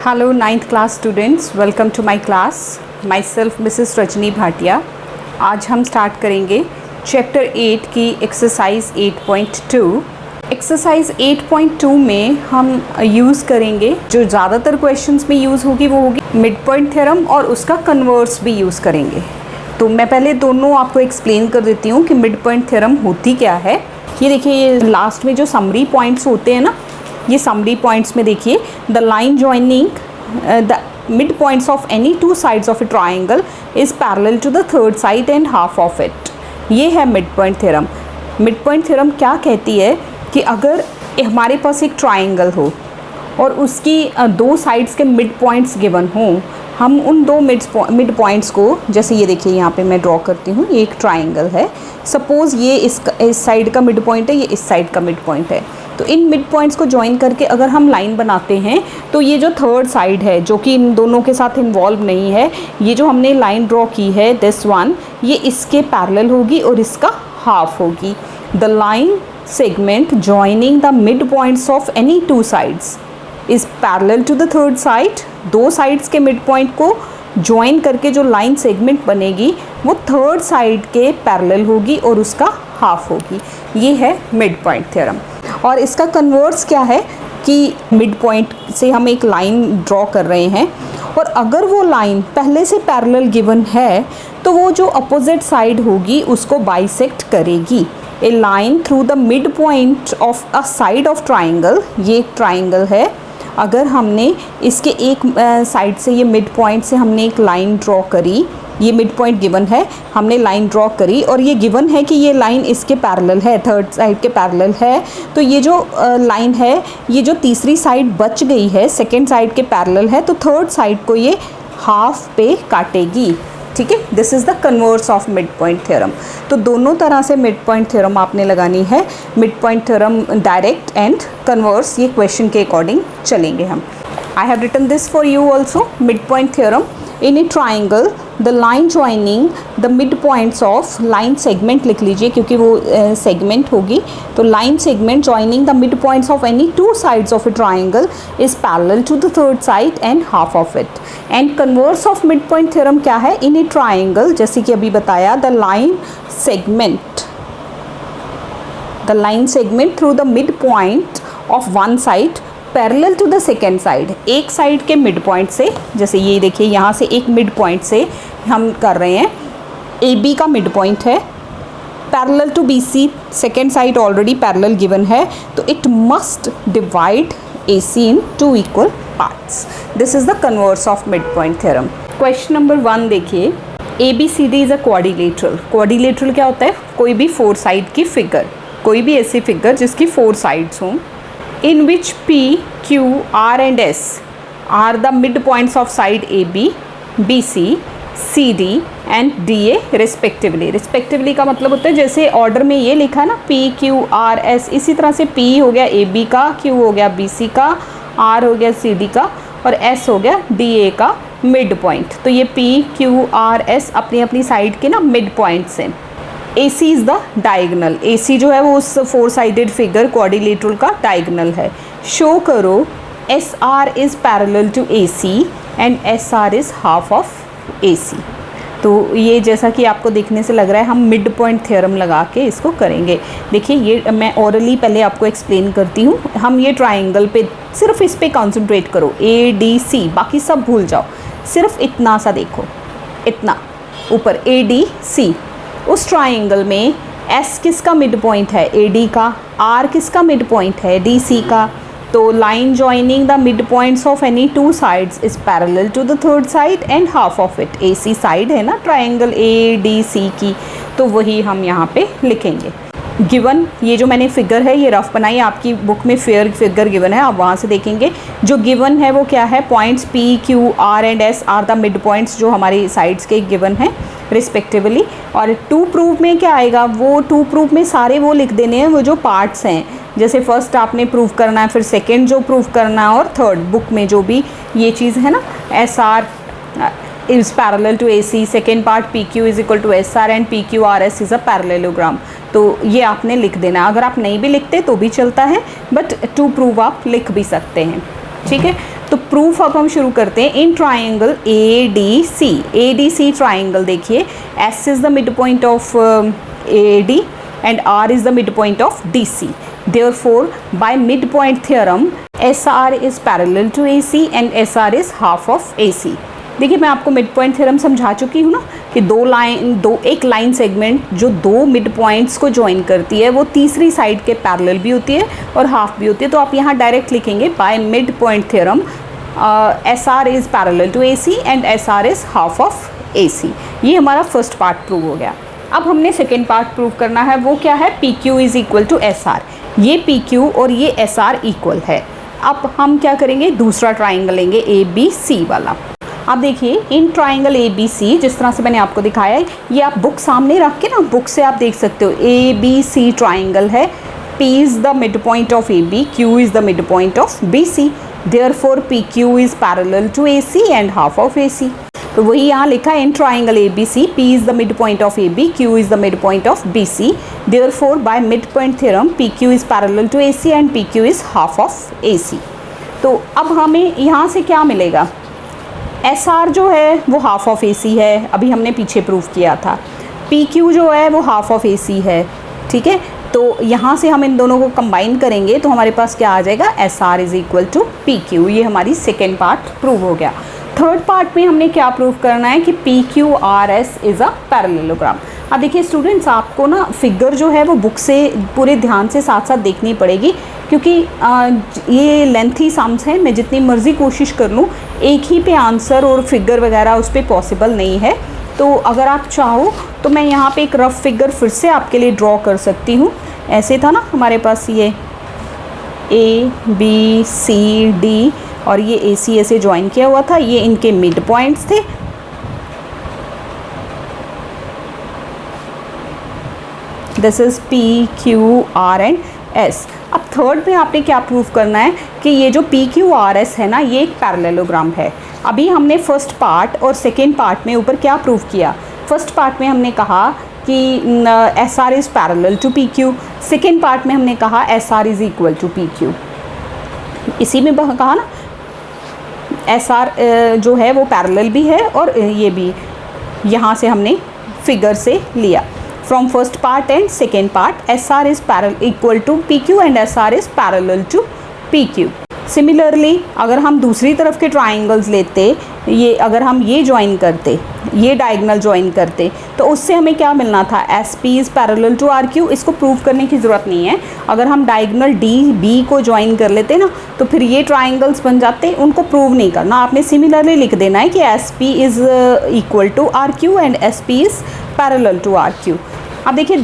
Hello 9th class students, welcome to my class. Myself Mrs. Rajni Bhatia. आज हम start करेंगे chapter 8 की एक्सरसाइज 8.2. एक्सरसाइज 8.2 में हम यूज़ करेंगे जो ज़्यादातर क्वेश्चंस में यूज़ होगी वो होगी मिड पॉइंट थ्योरम और उसका कन्वर्स भी यूज़ करेंगे. तो मैं पहले दोनों आपको एक्सप्लेन कर देती हूँ कि मिड पॉइंट थ्योरम होती क्या है. ये देखिए, ये लास्ट में जो समरी पॉइंट्स होते हैं ना, ये समरी पॉइंट्स में देखिए, the line joining the mid points of any two sides of a triangle is parallel to the third side and half of it. ये है mid point theorem. Mid point theorem क्या कहती है कि अगर हमारे पास एक ट्राइंगल हो और उसकी दो साइड्स के मिड पॉइंट्स गिवन हों, हम उन दो मिड पॉइंट्स को, जैसे ये देखिए यहाँ पे मैं ड्रॉ करती हूँ, ये एक ट्राइंगल है. सपोज़ ये इस साइड का मिड पॉइंट है, ये इस साइड का मिड पॉइंट है. तो इन मिड पॉइंट्स को ज्वाइन करके अगर हम लाइन बनाते हैं तो ये जो थर्ड साइड है जो कि इन दोनों के साथ इन्वॉल्व नहीं है, ये जो हमने लाइन ड्रॉ की है दिस वन, ये इसके पैरेलल होगी और इसका हाफ होगी. The line segment joining the mid points of any two sides is parallel to the third side. दो साइड्स के मिड पॉइंट को ज्वाइन करके जो लाइन सेगमेंट बनेगी वो थर्ड साइड के पैरेलल होगी और उसका हाफ होगी. ये है मिड पॉइंट थ्योरम. और इसका कन्वर्स क्या है कि मिड पॉइंट से हम एक लाइन ड्रॉ कर रहे हैं और अगर वो लाइन पहले से पैरेलल गिवन है तो वो जो अपोजिट साइड होगी उसको बाइसेक्ट करेगी. A line through the mid point of a side of triangle, ये एक ट्राइंगल है, अगर हमने इसके एक साइड से, ये मिड पॉइंट से हमने एक लाइन ड्रॉ करी, ये मिड पॉइंट गिवन है, हमने लाइन ड्रॉ करी और ये गिवन है कि ये लाइन इसके पैरेलल है, थर्ड साइड के पैरेलल है, तो ये जो लाइन है, ये जो तीसरी साइड बच गई है सेकेंड साइड के पैरेलल है, तो थर्ड साइड को ये हाफ पे काटेगी. ठीक है, this is the converse of mid point theorem. तो दोनों तरह से मिड पॉइंट थ्योरम आपने लगानी है. Mid point theorem direct and converse, ये क्वेश्चन के अकॉर्डिंग चलेंगे हम. I have written this for you also. Mid point theorem, in a triangle the line joining the mid points of, line segment लिख लीजिए क्योंकि वो सेगमेंट होगी. तो line segment joining the mid points of any two sides of a triangle is parallel to the third side and half of it. And converse of mid point theorem क्या है? In a triangle, जैसे कि अभी बताया, the line segment through the mid point of one side parallel to the second side. एक side के mid point से, जैसे ये देखिए यहाँ से एक मिड पॉइंट से हम कर रहे हैं, ए बी का मिड पॉइंट है, parallel to B C, second side already parallel given है, तो it must divide A C in two equal parts. This is the converse of mid point theorem. Question number 1 देखिए, A B C D is a quadrilateral. Quadrilateral क्या होता है? कोई भी four side की figure, कोई भी ऐसी फिगर जिसकी फोर साइड्स हों, in which P, Q, R and S are the midpoints of side AB, BC, CD and DA respectively. Respectively का मतलब होता है, जैसे ऑर्डर में ये लिखा ना P, Q, R, S, इसी तरह से P हो गया AB का, Q हो गया BC का, R हो गया CD का और S हो गया DA का मिड पॉइंट. तो ये P, Q, R, S अपनी अपनी साइड के ना मिड पॉइंट्स हैं. AC is the diagonal. AC जो है वो उस फोर साइडेड फिगर क्वाड्रिलेटरल का डायगनल है. शो करो SR is parallel to AC and SR is half of AC. तो ये जैसा कि आपको देखने से लग रहा है हम मिड पॉइंट थ्योरम लगा के इसको करेंगे. देखिए, ये मैं ओरली पहले आपको एक्सप्लेन करती हूँ. हम ये ट्राइंगल पे सिर्फ इस पे कॉन्सेंट्रेट करो, ADC, बाकी सब भूल जाओ, सिर्फ इतना सा देखो, इतना ऊपर ADC. उस ट्राइंगल में S किसका मिड पॉइंट है? AD का. R किसका मिड पॉइंट है? DC का. तो line joining the mid points of any two sides is parallel to the third side and half of it. AC side है ना ट्राइंगल ADC की, तो वही हम यहाँ पे लिखेंगे. गिवन, ये जो मैंने फिगर है ये रफ बनाई, आपकी बुक में फेयर फिगर गिवन है, आप वहाँ से देखेंगे. जो गिवन है वो क्या है? Points P, Q, R and S are the mid points जो हमारी साइड्स के गिवन हैं रिस्पेक्टिवली. और टू प्रूव में क्या आएगा? वो टू प्रूव में सारे वो लिख देने हैं वो जो पार्ट्स हैं, जैसे फर्स्ट आपने प्रूव करना है, फिर सेकेंड जो प्रूव करना है, और थर्ड बुक में जो भी ये चीज़ है ना, SR is parallel to AC, second part PQ is equal to SR and PQRS is a parallelogram. तो ये आपने लिख देना. अगर आप नहीं भी लिखते तो भी चलता है, बट टू प्रूव आप लिख भी सकते हैं. ठीक है, तो प्रूफ अब हम शुरू करते हैं। इन ट्राइंगल ADC ट्राइंगल देखिए, S is the mid point of AD and R is the midpoint of DC. Therefore, by midpoint theorem, SR is parallel to AC and SR is half of AC. देखिए मैं आपको mid point theorem समझा चुकी हूँ ना कि एक line segment जो दो मिड पॉइंट्स को ज्वाइन करती है वो तीसरी साइड के पैरेलल भी होती है और हाफ भी होती है। तो आप यहाँ डायरेक्ट लिखेंगे by mid point theorem SR is parallel to AC and SR is half of AC। ये हमारा फर्स्ट पार्ट प्रूव हो गया। अब हमने सेकेंड पार्ट प्रूव करना है, वो क्या है, PQ is equal to SR। ये PQ और ये SR इक्वल है। अब हम क्या करेंगे, दूसरा ट्राइंगल लेंगे ABC वाला। अब देखिए इन ट्राइंगल ABC जिस तरह से मैंने आपको दिखाया है, ये आप बुक सामने रख के ना बुक से आप देख सकते हो ABC ट्राइंगल है। P is the mid point of AB, Q is the mid point of BC। Therefore PQ is parallel to AC and half of AC। तो वही यहाँ लिखा है in triangle ABC, P is the mid point of AB, Q is the mid point of BC। Therefore by mid point theorem PQ is parallel to AC and PQ is half of AC। तो अब हमें यहाँ से क्या मिलेगा, SR जो है वो हाफ ऑफ AC है, अभी हमने पीछे प्रूव किया था। PQ जो है वो हाफ ऑफ AC है, ठीक है। तो यहाँ से हम इन दोनों को कंबाइन करेंगे तो हमारे पास क्या आ जाएगा, SR is equal to PQ। ये हमारी सेकेंड पार्ट प्रूव हो गया। थर्ड पार्ट में हमने क्या प्रूव करना है कि PQRS इज़ अ पैरेललोग्राम। अब देखिए स्टूडेंट्स, आपको ना फिगर जो है वो बुक से पूरे ध्यान से साथ साथ देखनी पड़ेगी, क्योंकि ये लेंथी सम्स हैं। मैं जितनी मर्ज़ी कोशिश कर लूँ एक ही पे आंसर और फिगर वगैरह उस पर पॉसिबल नहीं है। तो अगर आप चाहो तो मैं यहाँ पे एक रफ फिगर फिर से आपके लिए ड्रॉ कर सकती हूँ। ऐसे था ना हमारे पास ये ABCD और ये AC से ज्वाइन किया हुआ था, ये इनके मिड पॉइंट्स थे। This is PQR and S। अब थर्ड में आपने क्या प्रूव करना है कि ये जो PQRS है ना, ये एक पैरेललोग्राम है। अभी हमने फर्स्ट पार्ट और सेकेंड पार्ट में ऊपर क्या प्रूव किया, फर्स्ट पार्ट में हमने कहा कि SR is parallel to PQ, second part में हमने कहा SR is equal to PQ। इसी में कहा ना SR जो है वो पैरेलल भी है और ये भी, यहाँ से हमने फिगर से लिया from first part and second part. SR is equal to PQ and SR is parallel to PQ। Similarly अगर हम दूसरी तरफ के ट्राइंगल्स लेते, ये अगर हम ये ज्वाइन करते, ये डायगोनल ज्वाइन करते, तो उससे हमें क्या मिलना था, SP is parallel to RQ। इसको प्रूव करने की ज़रूरत नहीं है। अगर हम डायगोनल DB को ज्वाइन कर लेते ना तो फिर ये ट्राइंगल्स बन जाते, उनको प्रूव नहीं करना। आपने सिमिलरली लिख देना है कि SP is equal to RQ and SP is parallel to RQ। अब देखिए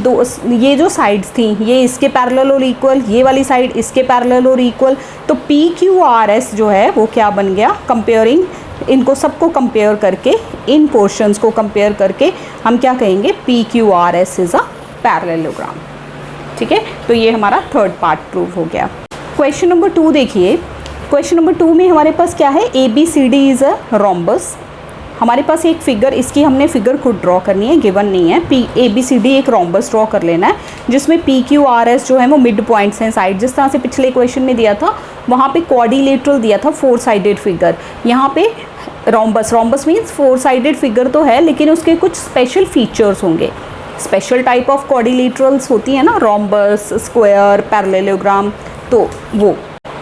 ये जो साइड्स थी ये इसके पैरेलल और इक्वल, ये वाली साइड इसके पैरेलल और इक्वल। तो PQRS जो है वो क्या बन गया, कंपेयरिंग इनको सबको कंपेयर करके, इन पोर्शंस को कंपेयर करके हम क्या कहेंगे, PQRS इज़ अ पैरेललोग्राम। ठीक है, तो ये हमारा थर्ड पार्ट प्रूव हो गया। क्वेश्चन नंबर 2 देखिए। क्वेश्चन नंबर 2 में हमारे पास क्या है, ABCD इज़ अ रोम्बस। हमारे पास एक फिगर, इसकी हमने फिगर खुद ड्रॉ करनी है, गिवन नहीं है। ABCD एक रोम्बस ड्रॉ कर लेना है जिसमें PQRS जो है वो मिड पॉइंट्स हैं साइड। जिस तरह से पिछले क्वेश्चन में दिया था वहाँ पे क्वाड्रिलेटरल दिया था, 4 साइडेड फिगर। यहाँ पे रोम्बस मीन्स 4 साइडेड फिगर तो है लेकिन उसके कुछ स्पेशल फीचर्स होंगे। स्पेशल टाइप ऑफ क्वाड्रिलेटरल्स होती है ना, रोम्बस, स्क्वायर, पैरेललोग्राम। तो वो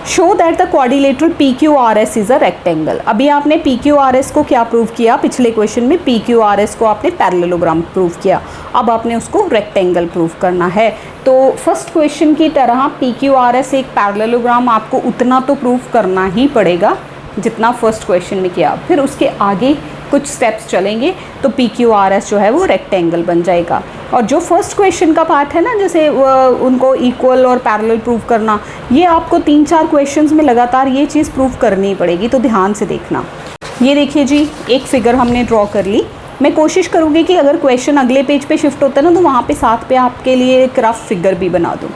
show that the quadrilateral PQRS is a rectangle. अभी आपने PQRS को क्या प्रूव किया, पिछले क्वेश्चन में PQRS को आपने पैरेललोग्राम प्रूव किया, अब आपने उसको रेक्टेंगल प्रूव करना है। तो फर्स्ट क्वेश्चन की तरह PQRS एक पैरेललोग्राम आपको उतना तो प्रूव करना ही पड़ेगा जितना फर्स्ट क्वेश्चन में किया। फिर उसके आगे कुछ स्टेप्स चलेंगे तो PQRS जो है वो रेक्टेंगल बन जाएगा। और जो फर्स्ट क्वेश्चन का पार्ट है ना, जैसे उनको इक्वल और पैरेलल प्रूव करना, ये आपको 3-4 क्वेश्चंस में लगातार ये चीज़ प्रूव करनी पड़ेगी, तो ध्यान से देखना। ये देखिए जी, एक फिगर हमने ड्रॉ कर ली। मैं कोशिश करूँगी कि अगर क्वेश्चन अगले पेज पे शिफ्ट होता है ना तो वहाँ पे साथ पे आपके लिए एक रफ फिगर भी बना दूँ।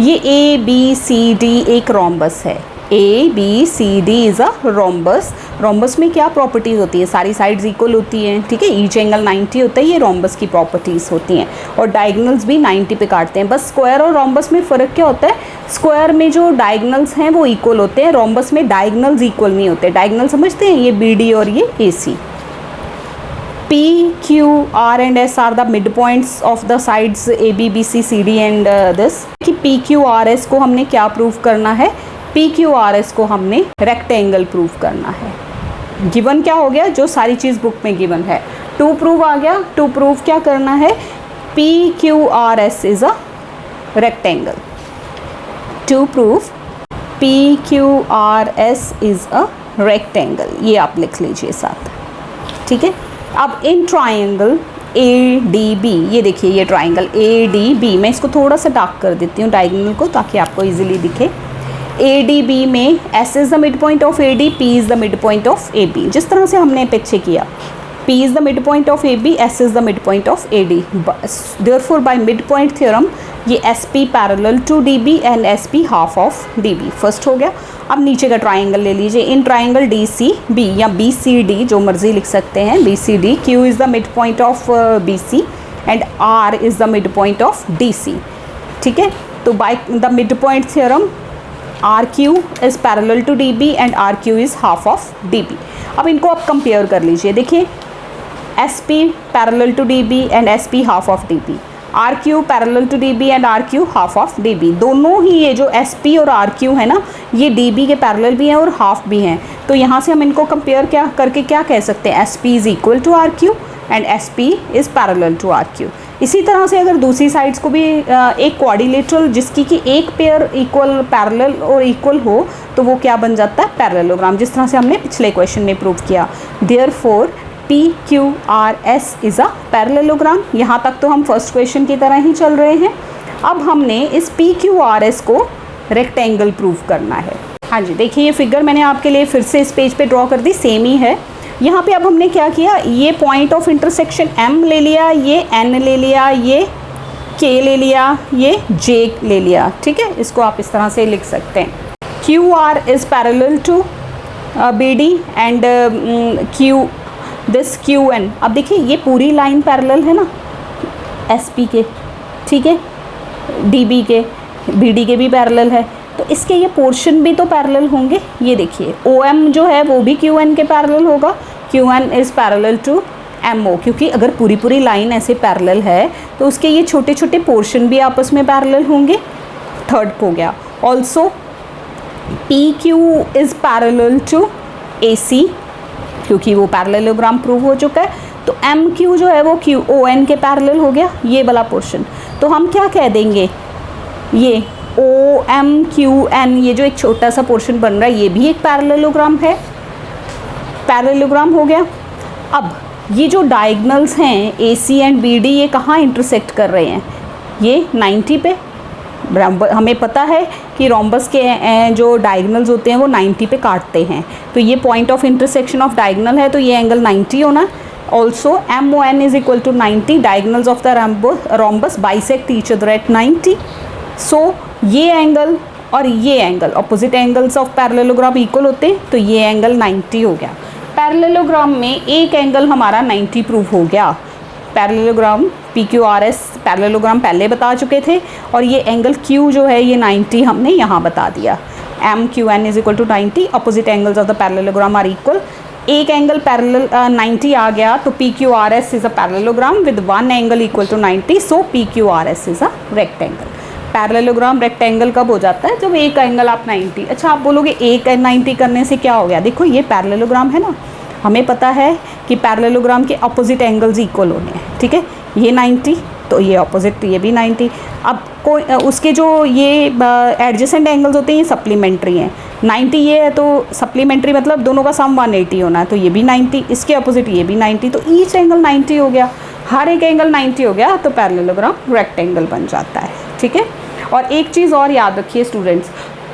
ये ABCD एक रोम्बस है, A B C D is a rhombus. Rhombus में क्या प्रॉपर्टीज़ होती है, सारी साइड्स इक्वल होती हैं, ठीक है, ईच एंगल 90 होता है, ये रोम्बस की प्रॉपर्टीज़ होती हैं। और डायगनल्स भी 90 पे काटते हैं। बस स्क्वायर और रोम्बस में फ़र्क क्या होता है, स्क्वायर में जो डायगनल्स हैं वो इक्वल होते हैं, रोम्बस में डायगनल्स इक्वल नहीं होते। डायगनल समझते हैं, ये बी डी और ये ए सी। P, Q, R and S are the midpoints of the sides A, B, B, C, C, D and this कि P, Q, R, S को हमने क्या प्रूव करना है, P, Q, R, S को हमने रेक्टेंगल प्रूव करना है। गिवन क्या हो गया, जो सारी चीज़ बुक में गिवन है। टू प्रूव आ गया, टू प्रूव क्या करना है, P, Q, R, S is a rectangle. To prove P, Q, R, S is a rectangle, ये आप लिख लीजिए साथ, ठीक है। अब in triangle A D B, ये देखिए ये ट्राइंगल ए डी बी, मैं इसको थोड़ा सा डार्क कर देती हूँ डायगोनल को ताकि आपको इजीली दिखे। ए डी बी में S is the mid point of A D, P is the mid point of A B, जिस तरह से हमने पीछे किया, P is the midpoint of AB, S is the midpoint of AD. Therefore, by midpoint theorem, ये SP parallel to DB and SP half of DB. First हो गया। अब नीचे का ट्राइंगल ले लीजिए, इन ट्राइंगल DCB या BCD जो मर्जी लिख सकते हैं, BCD, Q is the midpoint of BC and R is the midpoint of DC, ठीक है। तो by the midpoint theorem, RQ is parallel to DB and RQ is half of DB. अब इनको आप कंपेयर कर लीजिए, देखिए SP parallel to DB and SP half of DB, RQ parallel to DB and RQ half of DB। दोनों ही ये जो SP और RQ है ना, ये DB के पैरेलल भी हैं और हाफ भी हैं। तो यहाँ से हम इनको कंपेयर क्या करके क्या कह सकते हैं, SP is equal to RQ and SP is parallel to RQ। इसी तरह से अगर दूसरी साइड्स को भी एक क्वाड्रिलेटरल जिसकी कि एक पेयर इक्वल पैरेलल और इक्वल हो तो वो क्या बन जाता है, पैरेललोग्राम, जिस तरह से हमने पिछले क्वेश्चन में प्रूव किया। Therefore P, Q, R, S is a parallelogram. यहाँ तक तो हम फर्स्ट क्वेश्चन की तरह ही चल रहे हैं। अब हमने इस P, Q, R, S को रेक्टेंगल प्रूव करना है। हाँ जी, देखिए ये फिगर मैंने आपके लिए फिर से इस पेज पे ड्रॉ कर दी, सेम ही है। यहाँ पे अब हमने क्या किया, ये पॉइंट ऑफ इंटरसेक्शन M ले लिया, ये N ले लिया, ये K ले लिया, ये J ले लिया, ठीक है। इसको आप इस तरह से लिख सकते हैं। Q, R is parallel to BD and this QN। अब देखिए ये पूरी लाइन पैरेलल है ना SP के, ठीक है, DB के, BD के भी पैरेलल है, तो इसके ये पोर्शन भी तो पैरेलल होंगे। ये देखिए OM जो है वो भी QN के पैरेलल होगा, QN is parallel to MO, क्योंकि अगर पूरी पूरी लाइन ऐसे पैरेलल है तो उसके ये छोटे छोटे पोर्शन भी आपस में पैरेलल होंगे। थर्ड हो गया, also PQ is parallel to AC, क्योंकि वो पैरेललोग्राम प्रूव हो चुका है। तो MQ जो है वो ON के पैरेलल हो गया, ये वाला पोर्शन। तो हम क्या कह देंगे, ये OMQN, ये जो एक छोटा सा पोर्शन बन रहा है ये भी एक पैरेललोग्राम है, पैरेललोग्राम हो गया। अब ये जो डायगनल्स हैं AC एंड BD, ये कहाँ इंटरसेक्ट कर रहे हैं, ये 90 पे। हमें पता है कि रोम्बस के जो डायगनल्स होते हैं वो 90 पे काटते हैं, तो ये point of intersection of diagonal है, तो ये एंगल 90 होना। Also MON is equal to 90, diagonals of the rhombus bisect each other at 90। So ये एंगल और ये angle opposite angles of parallelogram equal होते हैं, तो ये एंगल 90 हो गया। पैरेललोग्राम में एक एंगल हमारा 90 प्रूव हो गया। पैरेललोग्राम PQRS पैरेललोग्राम पहले बता चुके थे, और ये एंगल Q जो है ये 90 हमने यहाँ बता दिया। MQN is equal to 90, opposite angles of the parallelogram are equal. एक एंगल पैरेलल 90 आ गया तो PQRS is a parallelogram with one angle equal to 90, so PQRS is a rectangle. Parallelogram rectangle कब हो जाता है, जब एक एंगल आप 90। अच्छा, आप बोलोगे एक 90 करने से क्या हो गया, देखो ये पैरेललोग्राम है ना, हमें पता है कि पैरेललोग्राम के अपोजिट एंगल्स इक्वल होने हैं, ठीक है। ये 90 तो ये अपोजिट, ये भी 90। अब कोई उसके जो ये एडजेसेंट एंगल्स होते हैं ये सप्लीमेंट्री हैं। 90 ये है तो सप्लीमेंट्री मतलब दोनों का सम 180 होना है, तो ये भी 90, इसके अपोजिट ये भी 90, तो ईच एंगल 90 हो गया। हर एक एंगल 90 हो गया तो पैरेललोग्राम रेक्टेंगल बन जाता है, ठीक है। और एक चीज़ और याद रखिए स्टूडेंट्स,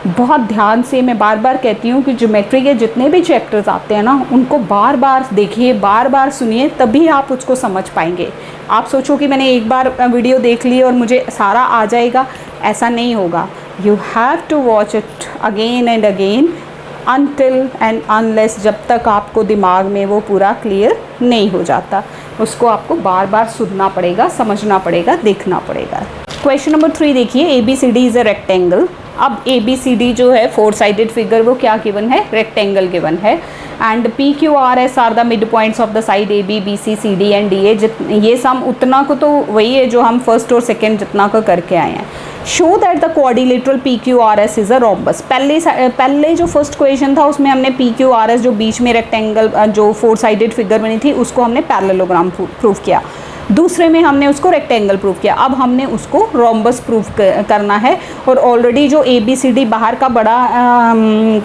बहुत ध्यान से, मैं बार बार कहती हूँ कि ज्योमेट्री के जितने भी चैप्टर्स आते हैं ना, उनको बार बार देखिए, बार बार सुनिए, तभी आप उसको समझ पाएंगे। आप सोचो कि मैंने एक बार वीडियो देख ली और मुझे सारा आ जाएगा, ऐसा नहीं होगा। You have to watch it again and again until and unless, जब तक आपको दिमाग में वो पूरा क्लियर नहीं हो जाता। उसको आपको बार बार सुनना पड़ेगा, समझना पड़ेगा, देखना पड़ेगा। क्वेश्चन नंबर 3 देखिए, ABCD इज़ अ रेक्टेंगल। अब ABCD जो है 4 साइडेड फिगर, वो क्या गिवन है? रेक्टेंगल गिवन है। And PQRS are the mid points of the side AB BC CD and DA। ये सम उतना को तो वही है जो हम फर्स्ट और सेकेंड जितना को करके आए हैं। Show that the quadrilateral PQRS is a rhombus. पहले जो फर्स्ट क्वेश्चन था उसमें हमने PQRS जो बीच में रेक्टेंगल जो 4 साइडेड फिगर बनी थी उसको हमने पैरेललोग्राम प्रूव किया। दूसरे में हमने उसको रेक्टेंगल प्रूव किया। अब हमने उसको रोम्बस प्रूव करना है। और ऑलरेडी जो ABCD बाहर का बड़ा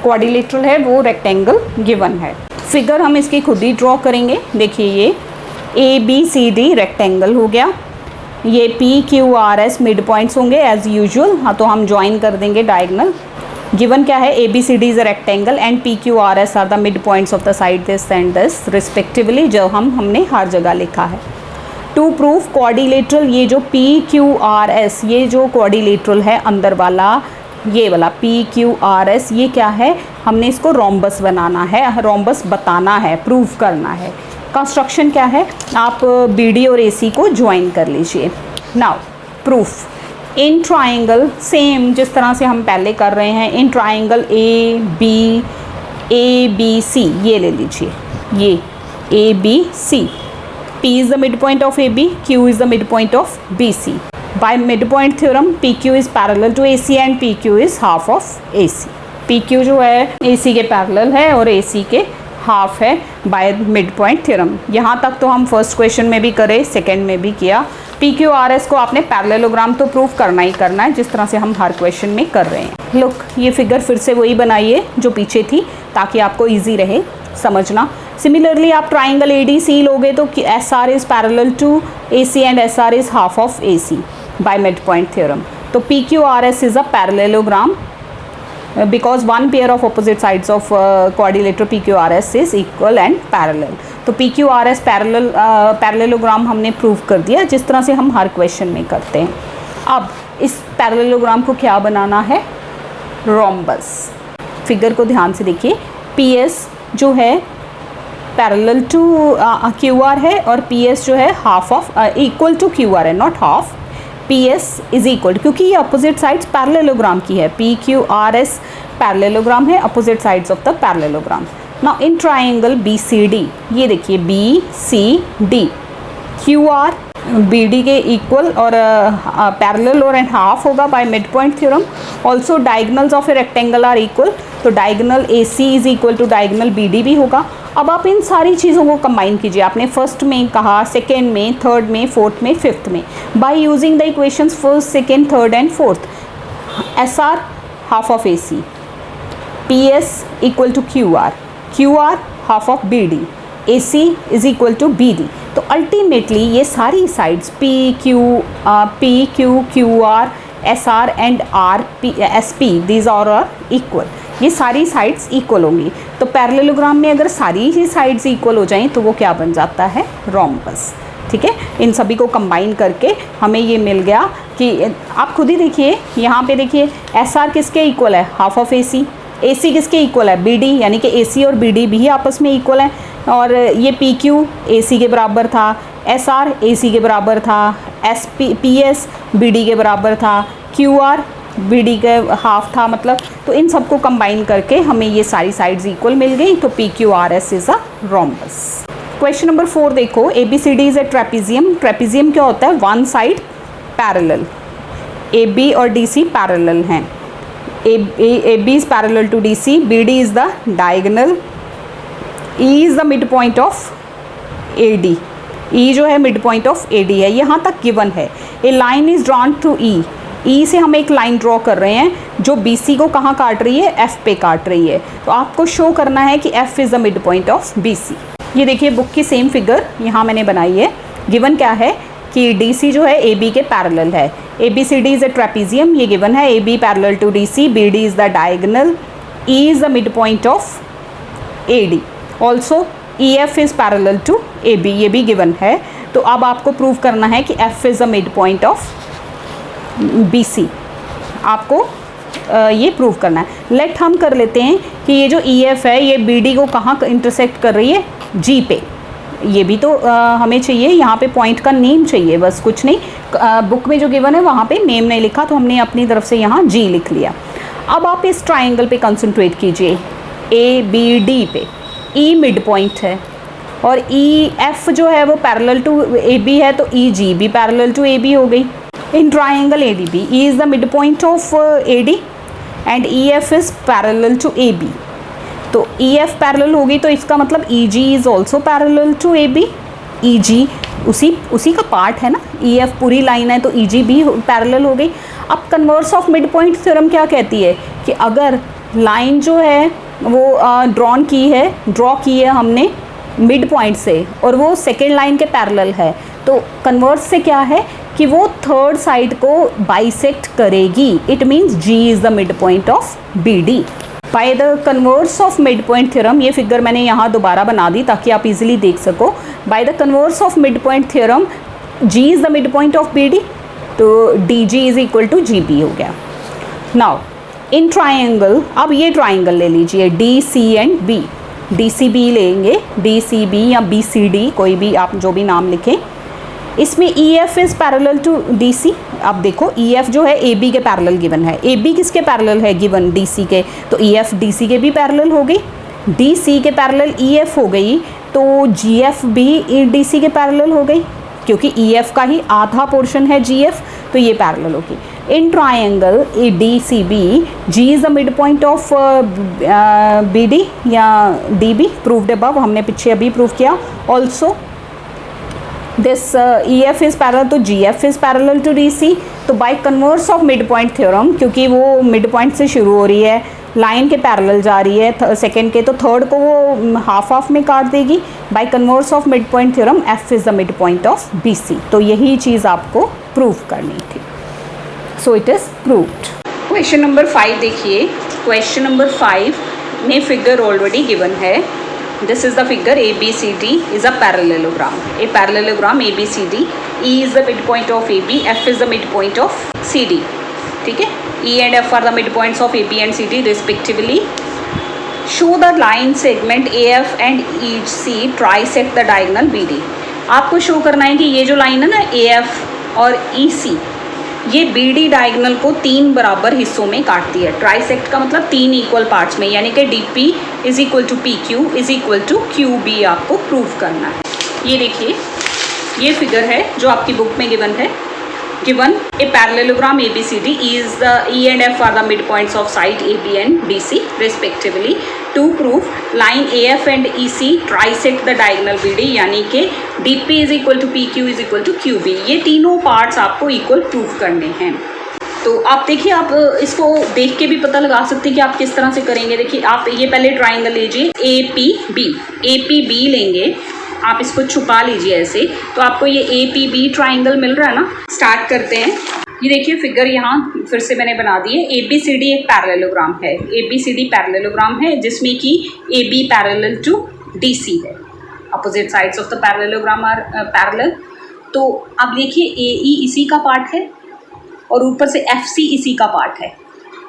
क्वाड्रिलेटरल है वो रेक्टेंगल गिवन है। फिगर हम इसकी खुद ही ड्रॉ करेंगे। देखिए ये ABCD रेक्टेंगल हो गया, ये PQRS मिड पॉइंट्स होंगे एज यूजुअल। हाँ, तो हम ज्वाइन कर देंगे डायगनल। गिवन क्या है? ABCD is a rectangle and PQRS are the mid points of the side this and this respectively, जो हमने हर जगह लिखा है। टू प्रूव क्वाड्रिलेटरल, ये जो PQRS, ये जो क्वाड्रिलेटरल है अंदर वाला, ये वाला PQRS, ये क्या है? हमने इसको रोम्बस बनाना है, रोम्बस बताना है, प्रूव करना है। कंस्ट्रक्शन क्या है? आप BD और AC को ज्वाइन कर लीजिए। Now proof in triangle, same जिस तरह से हम पहले कर रहे हैं। इन ट्राइंगल ABC, ये ले लीजिए, ये ABC। P is the midpoint of AB, Q is the midpoint of BC. By midpoint theorem, PQ is parallel to AC and PQ is half of AC. PQ जो है AC के parallel है और AC के half है bye midpoint theorem. यहाँ तक तो हम फर्स्ट क्वेश्चन में भी करे, सेकेंड में भी किया। PQRS को आपने पैरेललोग्राम तो प्रूव करना ही करना है, जिस तरह से हम हर क्वेश्चन में कर रहे हैं। लुक, ये फिगर फिर से वही बनाइए जो पीछे थी, ताकि आपको ईजी रहे समझना। सिमिलरली आप ट्राइंगल ADC लोगे तो SR is parallel to AC and SR is half of AC by midpoint theorem. तो PQRS is a parallelogram because one pair of opposite sides of quadrilateral PQRS is equal and parallel. तो PQRS parallelogram हमने prove कर दिया, जिस तरह से हम हर question में करते हैं। अब इस पैरेललोग्राम को क्या बनाना है? रोम्बस। फिगर को ध्यान से देखिए। PS जो है पैरेलल टू QR है और PS जो है half of equal to QR है, not half. PS is equal, क्योंकि ये अपोजिट साइड्स पैरेललोग्राम की है। PQRS पैरेललोग्राम है, opposite sides of the parallelogram. Now in triangle BCD, ये देखिए BCD, QR BD के इक्वल और पैरेलल और एंड हाफ होगा by mid point theorem. Also diagonals of a rectangle are equal, तो diagonal AC is equal to diagonal BD भी होगा। अब आप इन सारी चीज़ों को कंबाइन कीजिए। आपने फर्स्ट में कहा, सेकेंड में, थर्ड में, फोर्थ में, फिफ्थ में, by using the equations first, second, third and fourth. SR half of AC, PS equal to QR half of BD, AC is equal to BD। तो ultimately ये सारी sides PQ, QR, SR and SP, these are equal. ये सारी sides equal होंगी। तो parallelogram में अगर सारी ही साइड्स इक्वल हो जाएं तो वो क्या बन जाता है? रोम्बस। ठीक है, इन सभी को कंबाइन करके हमें ये मिल गया कि आप खुद ही देखिए, यहाँ पे देखिए SR किसके इक्वल है? Half of AC। AC किसके इक्वल है? BD, यानी कि AC और BD भी आपस में इक्वल हैं। और ये PQ AC के बराबर था, SR AC के बराबर था, PS BD के बराबर था, QR BD के हाफ था, मतलब। तो इन सबको कंबाइन करके हमें ये सारी साइड्स इक्वल मिल गई। तो PQRS is a rhombus. Question number 4 देखो। ABCD is a trapezium. Trapezium क्या होता है? One side parallel. AB और DC पैरेलल हैं। AB is parallel to DC, BD is the diagonal, E is the mid point of AD। E जो है mid point of AD है, यहाँ तक गिवन है। A line is drawn through E से हम एक लाइन ड्रॉ कर रहे हैं जो BC को कहाँ काट रही है? F पे काट रही है। तो आपको शो करना है कि F is the mid point of BC। ये देखिए बुक की सेम फिगर यहाँ मैंने बनाई है। गिवन क्या है कि डी सी जो है ए बी के पैरेलल है। A B C D is a trapezium, ये गिवन है। A B parallel to D C, B D is the diagonal, E is the mid point of A D. Also E F is parallel to A B, ये भी given है। तो अब आपको prove करना है कि F is the mid point of B C, आपको ये प्रूव करना है। लेट हम कर लेते हैं कि ये जो ई एफ है ये बी डी को कहाँ इंटरसेक्ट कर रही है, जी पे। ये भी तो हमें चाहिए, यहाँ पे पॉइंट का नेम चाहिए, बस कुछ नहीं। बुक में जो गिवन है वहाँ पे नेम नहीं लिखा, तो हमने अपनी तरफ से यहाँ जी लिख लिया। अब आप इस ट्राइंगल पे कंसंट्रेट कीजिए, ए बी डी पे। ई मिड पॉइंट है और ई एफ जो है वो पैरेलल टू ए बी है, तो ई जी भी पैरेलल टू ए बी हो गई। In triangle A D B, E is the mid point of A D and E F is parallel to A B. तो ई एफ पैरेलल होगी तो इसका मतलब E G is also parallel to A B. E G उसी का part है ना, E F पूरी लाइन है तो ई जी भी पैरेलल हो गई। अब converse of mid point theorem क्या कहती है कि अगर लाइन जो है वो ड्रॉ की है हमने मिड पॉइंट से और वो सेकेंड लाइन के पैरेलल है, तो कन्वर्स से क्या है कि वो थर्ड साइड को बाइसेक्ट करेगी। It means G is the mid point of B D. By the converse of mid point theorem, ये फिगर मैंने यहाँ दोबारा बना दी ताकि आप इजीली देख सको। By the converse of mid point theorem, G is the mid point of B D, तो D G is equal to G B हो गया। नाउ इन ट्राइंगल, अब ये ट्राइंगल ले लीजिए D C and B, D C B लेंगे, D C B या B C D, कोई भी आप जो भी नाम लिखें। इसमें E F is parallel to D C. अब देखो ई एफ जो है ए बी के पैरेलल गिवन है, ए बी किसके पैरेलल है गिवन, डी सी के, तो ई एफ डी सी के भी पैरेलल हो गई। डी सी के पैरेलल ई एफ हो गई तो जी एफ भी डी सी के पैरेलल हो गई, क्योंकि ई एफ का ही आधा पोर्शन है जी एफ, तो ये पैरेलल होगी। In triangle A D C B, G is the mid point of B D या डी बी, प्रूव्ड अबव, हमने पीछे अभी प्रूव किया। Also this E F is parallel तो G F is parallel to D C. तो by converse of mid point theorem, क्योंकि वो mid point से शुरू हो रही है, लाइन के पैरेलल जा रही है सेकेंड के, तो थर्ड को वो हाफ हाफ में काट देगी। By converse of mid point theorem, F is the mid point of B C. तो यही चीज़ आपको प्रूव करनी थी। So it is proved. Question number 5 देखिए। क्वेश्चन नंबर 5 में फिगर ऑलरेडी गिवन है। This is the figure ABCD is a parallelogram. A parallelogram ABCD, E is the midpoint of AB, F is the midpoint of CD. ठीक है, E and F are the midpoints of AB and CD respectively. Show the line segment AF and EC trisect the diagonal BD. आपको show करना है कि ये जो line है ना AF और EC, ये BD डायगोनल को 3 बराबर हिस्सों में काटती है। ट्राइसेक्ट का मतलब 3 इक्वल पार्ट्स में, यानी कि DP is equal to PQ is equal to QB आपको प्रूव करना है। ये देखिए, ये फिगर है जो आपकी बुक में गिवन है। Given a parallelogram ABCD, E and F are the midpoints of side AB and DC respectively. To prove line AF and EC trisect the diagonal BD, यानी कि DP is equal to PQ is equal to QB। ये तीनों parts आपको equal prove करने हैं। तो आप देखिए, आप इसको देख के भी पता लगा सकते हैं कि आप किस तरह से करेंगे। देखिए, आप ये पहले ट्राइंगल लीजिए APB लेंगे, आप इसको छुपा लीजिए ऐसे, तो आपको ये APB ट्राइंगल मिल रहा है ना। स्टार्ट करते हैं। ये देखिए फिगर यहाँ फिर से मैंने बना दी है। ABCD एक पैरेललोग्राम है, ABCD पैरेललोग्राम है जिसमें कि AB पैरेलल टू DC है। Opposite sides of the parallelogram are parallel. तो अब देखिए AE इसी का पार्ट है और ऊपर से FC इसी का पार्ट है,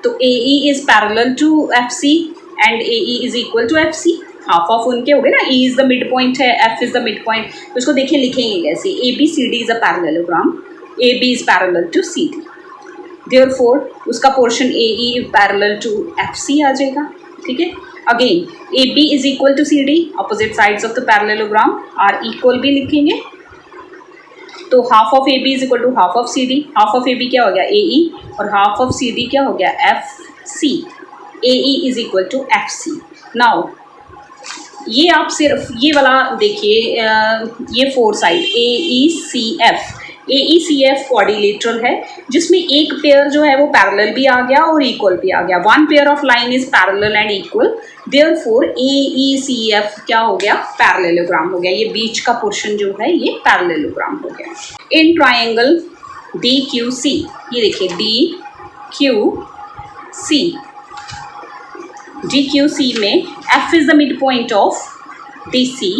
तो AE is parallel to FC and AE is equal to FC। Half of उनके हो गए ना, E is the mid point है, F is the mid point. तो इसको देखिए लिखेंगे कैसे, ABCD is a parallelogram, AB is parallel to CD, therefore उसका portion AE parallel to FC आ जाएगा। ठीक है, again AB is equal to CD, opposite sides of the parallelogram are equal भी लिखेंगे। तो half of AB is equal to half of CD, half of AB क्या हो गया AE और हाफ ऑफ CD क्या हो गया FC। AE is equal to FC। Now ये आप सिर्फ ये वाला देखिए, ये 4 साइड AECF, AECF क्वाड्रिलेटरल है जिसमें एक पेयर जो है वो पैरेलल भी आ गया और इक्वल भी आ गया। One pair of line is parallel and equal, therefore AECF क्या हो गया, पैरेललोग्राम हो गया। ये बीच का पोर्शन जो है ये पैरेललोग्राम हो गया। इन ट्राइंगल DQC, ये देखिए DQC में F is the midpoint of DC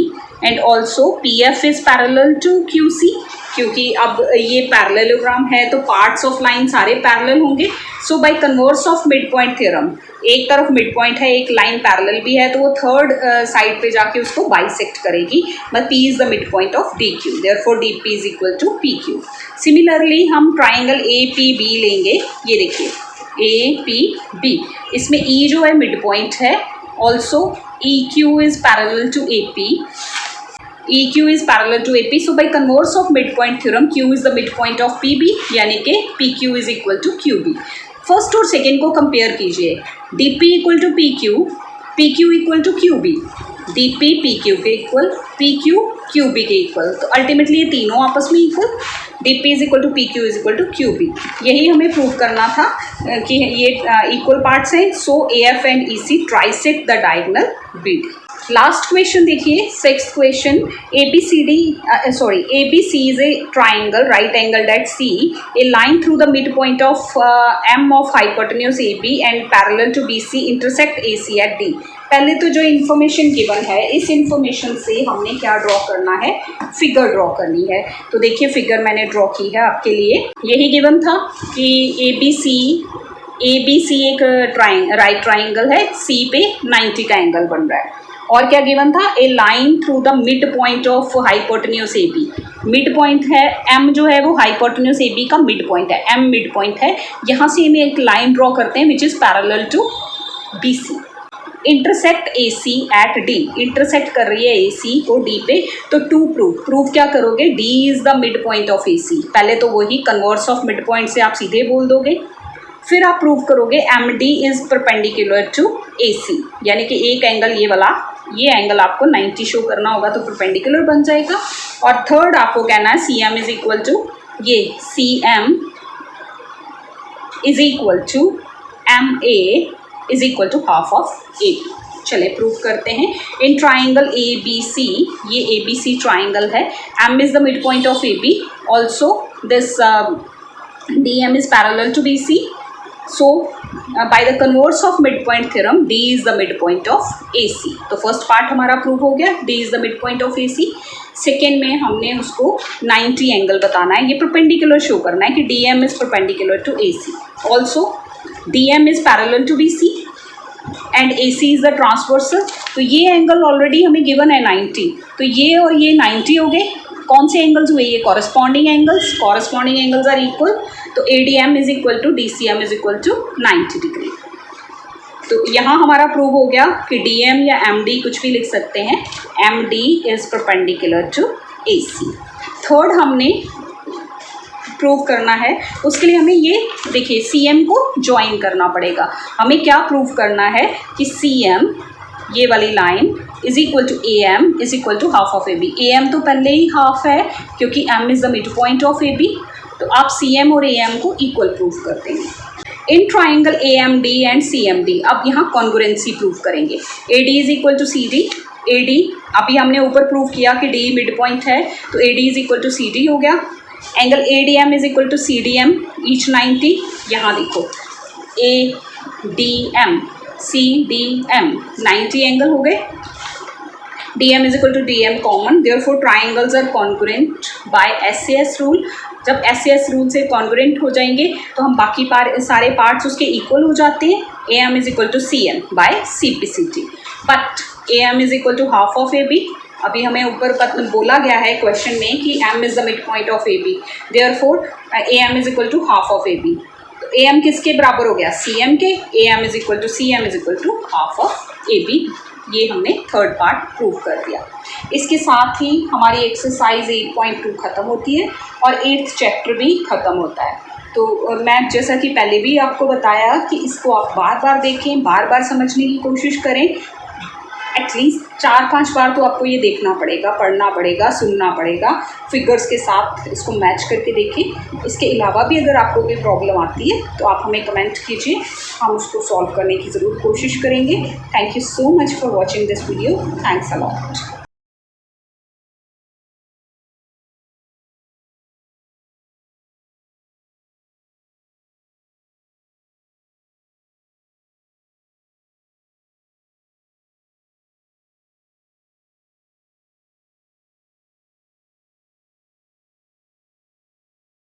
and also PF is parallel to QC, क्योंकि अब ये पैरेललोग्राम है तो पार्ट्स ऑफ लाइन सारे पैरेलल होंगे। So by converse of mid point theorem, एक तरफ मिड पॉइंट है, एक लाइन पैरेलल भी है, तो वो थर्ड साइड पे जाके उसको बाइसेक्ट करेगी। But P is the mid point of DQ, therefore DP is equal to PQ। Similarly हम ट्राइंगल APB लेंगे, ये देखिए APB, इसमें E जो है मिड पॉइंट है, also EQ is parallel to AP, EQ is parallel to AP, so by converse of midpoint theorem Q is the midpoint of PB, यानी कि PQ is equal to QB। First और second को compare कीजिए, DP equal to PQ, PQ equal to QB, DP PQ के equal, PQ QB के equal, तो ultimately ये तीनों आपस में equal, DP is equal to PQ is equal to QB। यही हमें प्रूव करना था कि ये इक्वल पार्ट्स हैं। So AF and EC trisect the diagonal BD। Last question देखिए, sixth question, ABC is a triangle right angled at C, a line through the midpoint of M of hypotenuse AB and parallel to BC intersect AC at D। पहले तो जो information given है, इस information से हमने क्या draw करना है, फिगर ड्रॉ करनी है। तो देखिए फिगर मैंने ड्रॉ की है आपके लिए। यही गिवन था कि ABC एक राइट ट्राइंगल है, C पे 90 का एंगल बन रहा है। और क्या गिवन था, a line through the mid point of hypotenuse AB। Mid point है M जो है वो हाइपोटेन्यूज AB का मिड पॉइंट है, M मिड पॉइंट है। यहाँ से हमें एक लाइन ड्रॉ करते हैं which is parallel to BC। Intersect AC at D, intersect कर रही है AC को D पे, तो टू प्रूफ क्या करोगे, D is the mid point of AC। पहले तो वही कन्वर्स ऑफ मिड पॉइंट से आप सीधे बोल दोगे, फिर आप प्रूव करोगे MD is perpendicular to AC, यानी कि एक एंगल ये वाला, ये एंगल आपको 90 शो करना होगा तो परपेंडिकुलर बन जाएगा। और थर्ड आपको कहना है CM इज इक्वल टू, ये CM is equal to MA is equal to half of AB। चले प्रूव करते हैं। इन ट्राइंगल ABC, ये ABC ट्राइंगल है, M is the mid point of AB, also this DM is parallel to BC। So by the converse of midpoint theorem D is the midpoint of AC। तो first part हमारा prove हो गया, D is the midpoint of AC। Second में हमने उसको 90 angle बताना है, ये परपेंडिकुलर शो करना है कि DM is perpendicular to AC, also DM is parallel to BC and AC is the transversal। तो ये एंगल ऑलरेडी हमें गिवन है 90, तो ये और ये 90 हो गए। कौन से एंगल्स हुए, ये कॉरस्पॉन्डिंग एंगल्स आर इक्वल, तो ADM is equal to DCM is equal to 90 degree. तो यहाँ हमारा प्रूव हो गया कि DM या MD कुछ भी लिख सकते हैं, MD is perpendicular to AC। Third हमने प्रूव करना है, उसके लिए हमें ये देखिए CM को ज्वाइन करना पड़ेगा। हमें क्या प्रूव करना है कि CM, ये वाली line is equal to AM is equal to half of AB। AM तो पहले ही हाफ है क्योंकि M is the mid point of AB, तो आप CM और AM को इक्वल प्रूव कर देंगे। In triangle AMD and CMD, अब यहाँ कॉन्ग्रुएंसी प्रूव करेंगे। AD is equal to CD, AD अभी हमने ऊपर प्रूव किया कि D मिड पॉइंट है, तो AD is equal to CD हो गया। Angle ADM is equal to CDM, each 90। यहाँ देखो ADM CDM 90 एंगल हो गए। DM is equal to DM common, therefore triangles are congruent by SAS rule. जब SAS rule से कॉन्ग्रुएंट हो जाएंगे तो हम बाकी सारे पार्ट्स उसके इक्वल हो जाते हैं। AM is equal to CM by CPCT, but AM is equal to half of AB। अभी हमें ऊपर बोला गया है क्वेश्चन में कि M is the mid point of AB, therefore AM is equal to half of AB। तो AM किसके बराबर हो गया, CM के। AM is equal to CM is equal to half of AB। ये हमने थर्ड पार्ट प्रूव कर दिया। इसके साथ ही हमारी एक्सरसाइज 8.2 ख़त्म होती है और 8th चैप्टर भी ख़त्म होता है। तो मैं जैसा कि पहले भी आपको बताया कि इसको आप बार बार देखें, बार बार समझने की कोशिश करें, एटलीस्ट 4-5 बार तो आपको ये देखना पड़ेगा, पढ़ना पड़ेगा, सुनना पड़ेगा, फिगर्स के साथ इसको मैच करके देखें। इसके अलावा भी अगर आपको कोई प्रॉब्लम आती है तो आप हमें कमेंट कीजिए, हम उसको सॉल्व करने की ज़रूर कोशिश करेंगे। Thank you so much for watching this video. Thanks a lot.